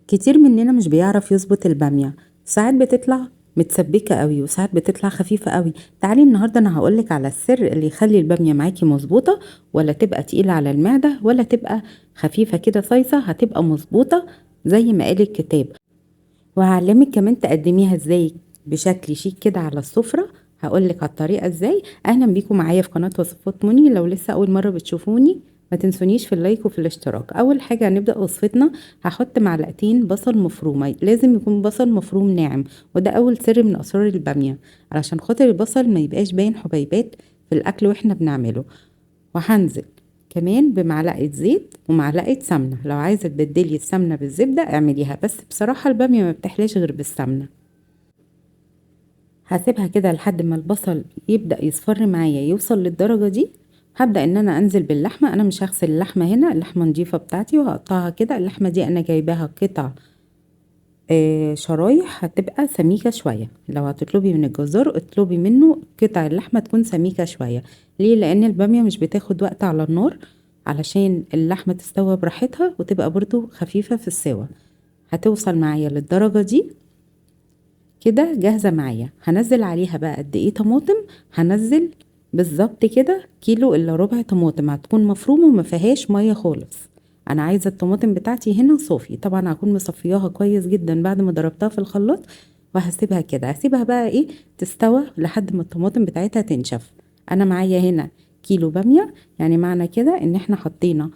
كتير مننا مش بيعرف يظبط البامية، ساعات بتطلع متسبكة قوي وساعات بتطلع خفيفة قوي. تعالي النهاردة انا هقولك على السر اللي يخلي البامية معاكي مظبوطة، ولا تبقى تقيلة على المعدة ولا تبقى خفيفة كده صيصة، هتبقى مظبوطة زي ما قال الكتاب. وهعلمك كمان تقدميها ازاي بشكل شيك كده على السفرة. هقولك على الطريقة ازاي. اهلا بيكم معايا في قناة وصفات مني. لو لسه اول مرة بتشوفوني ما تنسونيش في اللايك وفي الاشتراك. اول حاجة هنبدأ وصفتنا. هحط معلقتين بصل مفرومة، لازم يكون بصل مفروم ناعم، وده اول سر من اسرار البامية، علشان خاطر البصل ما يبقاش باين حبيبات في الاكل واحنا بنعمله. وهنزل كمان بمعلقة زيت ومعلقة سمنة. لو عايزة تبدلي السمنة بالزبدة اعمليها، بس بصراحة البامية ما بتحلاش غير بالسمنة. هسيبها كده لحد ما البصل يبدأ يصفر معايا يوصل للدرجة دي. هبدأ ان انا انزل باللحمة. انا مش هغسل اللحمة هنا، اللحمة نضيفة بتاعتي، وهقطعها كده. اللحمة دي انا جايباها قطع شرايح، هتبقى سميكة شوية. لو هتطلبي من الجزار اطلبي منه قطع اللحمة تكون سميكة شوية. ليه؟ لان البامية مش بتاخد وقت على النار، علشان اللحمة تستوى براحتها وتبقى برضو خفيفة في السوا. هتوصل معايا للدرجة دي كده جاهزة معايا. هنزل عليها بقى قد ايه طماطم. هنزل بالظبط كده كيلو الا ربع طماطم، هتكون مفرومة وما فيهاش مية خالص. انا عايزة الطماطم بتاعتي هنا صافي، طبعا هكون مصفياها كويس جدا بعد ما ضربتها في الخلاط. وهسيبها كده، هسيبها بقى ايه تستوى لحد ما الطماطم بتاعتها تنشف. انا معايا هنا كيلو بامية، يعني معنى كده ان احنا حطينا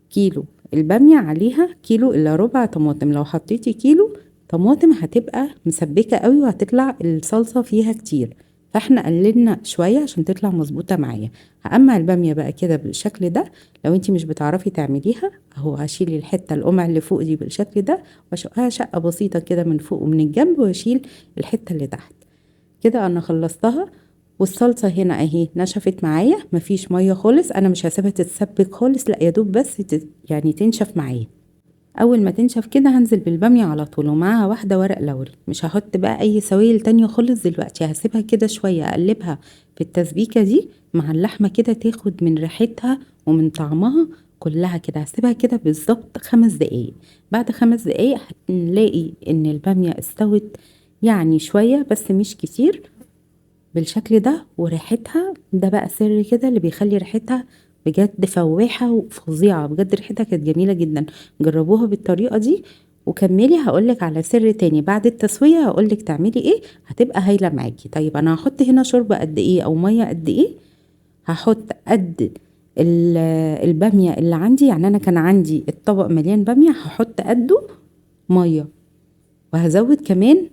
كيلو البامية عليها كيلو الا ربع طماطم. لو حطيتي كيلو طماطم هتبقى مسبكة قوي وهتطلع الصلصة فيها كتير، فاحنا قللنا شوية عشان تطلع مظبوطة معايا. هقمع البامية بقى كده بالشكل ده. لو انتي مش بتعرفي تعمليها اهو، هشيل الحتة القمع اللي فوق دي بالشكل ده واشقها شقة بسيطة كده من فوق ومن الجنب، واشيل الحتة اللي تحت. كده انا خلصتها. والصلصة هنا اهي نشفت معايا، مفيش مية خالص. انا مش هسيبها تتسبك خالص، لا يا دوب بس يعني تنشف معايا. اول ما تنشف كده هنزل بالبامية على طول، ومعاها واحدة ورق لوري. مش هحط بقى اي سوائل تانية خالص دلوقتي، هسيبها كده شوية اقلبها في التسبيكة دي مع اللحمة كده تاخد من ريحتها ومن طعمها كلها. كده هسيبها كده بالظبط 5 دقايق. بعد 5 دقايق هنلاقي ان البامية استوت يعني شوية بس مش كتير بالشكل ده. وريحتها ده بقى سر كده اللي بيخلي ريحتها بجد فواحة وفظيعة. بجد ريحتها كانت جميلة جدا. جربوها بالطريقة دي وكملي. هقولك على سر تاني بعد التسوية، هقولك تعملي ايه هتبقى هايلة معاكي. طيب انا هحط هنا شوربة قد ايه او مية قد ايه؟ هحط قد البامية اللي عندي. يعني انا كان عندي الطبق مليان بامية، هحط قده مية، وهزود كمان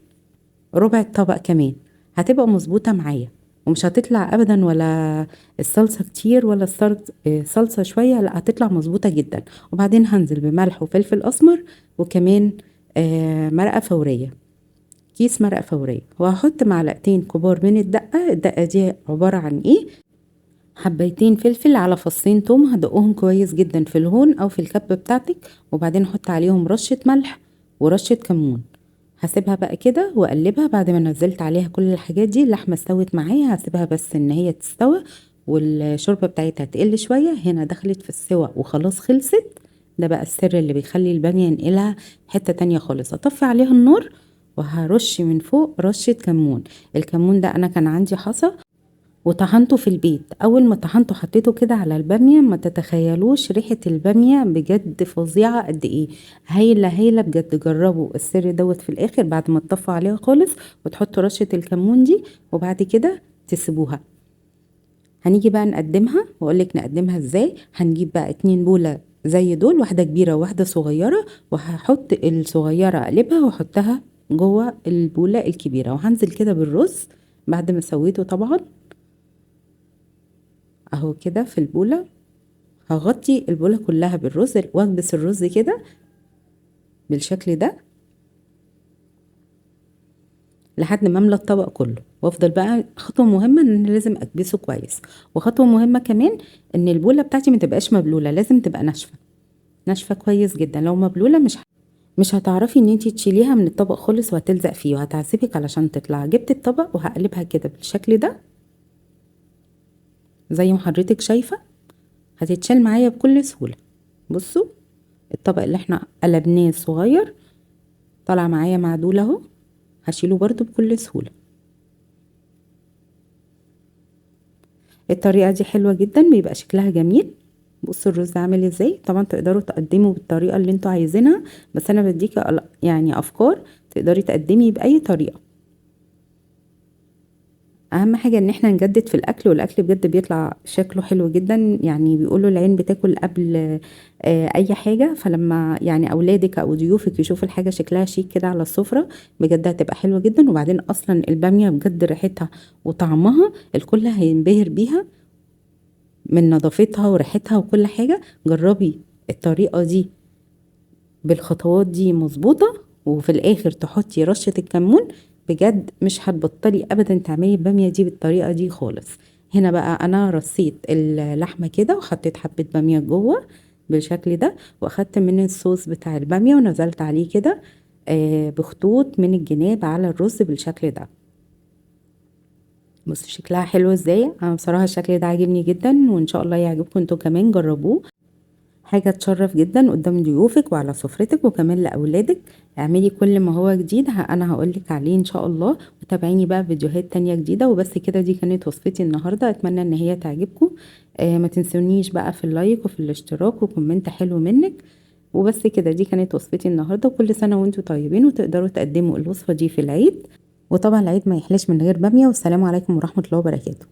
ربع الطبق كمان. هتبقى مظبوطة معايا ومش هتطلع ابدا ولا الصلصة كتير ولا صلصة شوية، لا هتطلع مظبوطة جدا. وبعدين هنزل بملح وفلفل اسمر وكمان مرقة فورية، كيس مرقة فورية. وهحط معلقتين كبار من الدقة. الدقة دي عبارة عن ايه؟ حبيتين فلفل على فصين توم، هدقهم كويس جدا في الهون او في الكبة بتاعتك. وبعدين احط عليهم رشة ملح ورشة كمون. هسيبها بقى كده واقلبها. بعد ما نزلت عليها كل الحاجات دي اللحمة استوت معايا، هسيبها بس ان هي تستوى والشوربة بتاعتها تقل شوية. هنا دخلت في السوا وخلاص خلصت. ده بقى السر اللي بيخلي البامية نقلها حتة تانية خالص. اطفي عليها النار وهرش من فوق رشة كمون. الكمون ده انا كان عندي حصى وطحنته في البيت. اول ما طحنته حطيته كده على الباميه، ما تتخيلوش ريحه الباميه بجد فظيعه قد ايه. هايله هايله بجد. جربوا السر دوت في الاخر بعد ما تطفوا عليها خالص وتحطوا رشه الكمون دي، وبعد كده تسيبوها. هنيجي بقى نقدمها واقولك نقدمها ازاي. هنجيب بقى 2 بولة زي دول، واحده كبيره وواحده صغيره، وهحط الصغيره اقلبها واحطها جوه البولة الكبيره. وهنزل كده بالرز بعد ما سويته طبعا اهو كده في البولة. هغطي البولة كلها بالرز واكبس الرز كده بالشكل ده لحد ما املى الطبق كله. وافضل بقى خطوة مهمة ان انا لازم اكبسه كويس. وخطوة مهمة كمان ان البولة بتاعتي ما تبقاش مبلولة، لازم تبقى ناشفة ناشفة كويس جدا. لو مبلولة مش هتعرفي ان انتي تشيليها من الطبق خالص وهتلزق فيه وهتعذبك علشان تطلع. جبت الطبق وهقلبها كده بالشكل ده زي ما حضرتك شايفة، هتتشال معايا بكل سهولة. بصوا الطبق اللي احنا قلبناه صغير طالع معايا معدول اهو، هشيله برضو بكل سهولة. الطريقة دي حلوة جدا، بيبقى شكلها جميل. بصوا الرز عامل ازاي. طبعا تقدروا تقدموا بالطريقة اللي انتوا عايزينها، بس انا بديك يعني افكار تقدري تقدمي باي طريقة. اهم حاجة ان احنا نجدد في الاكل، والاكل بجد بيطلع شكله حلو جدا. يعني بيقولوا العين بتاكل قبل اي حاجة. فلما يعني اولادك او ضيوفك يشوفوا الحاجة شكلها شيك كده على السفرة، بجد هتبقى حلوة جدا. وبعدين اصلا البامية بجد ريحتها وطعمها الكل هينبهر بيها من نظافتها وريحتها وكل حاجة. جربي الطريقة دي بالخطوات دي مظبوطة، وفي الاخر تحطي رشة الكمون. بجد مش هتبطلي ابدا تعملي البامية دي بالطريقة دي خالص. هنا بقى انا رصيت اللحمة كده وحطيت حبة بامية جوه بالشكل ده، واخدت من الصوص بتاع البامية ونزلت عليه كده بخطوط من الجناب على الرز بالشكل ده. بصوا شكلها حلو ازاي. انا بصراحة الشكل ده عاجبني جدا، وان شاء الله يعجبكم انتوا كمان. جربوه، حاجة تشرف جدا قدام ضيوفك وعلى سفرتك وكمان لأولادك. اعملي كل ما هو جديد انا هقولك عليه ان شاء الله. وتابعيني بقى فيديوهات تانية جديدة. وبس كده، دي كانت وصفتي النهاردة، اتمنى ان هي تعجبكم. ما تنسونيش بقى في اللايك وفي الاشتراك وكومنت حلو منك. وبس كده، دي كانت وصفتي النهاردة. وكل سنة وانتوا طيبين، وتقدروا تقدموا الوصفة دي في العيد. وطبعا العيد ما يحلاش من غير بامية. والسلام عليكم ورحمة الله وبركاته.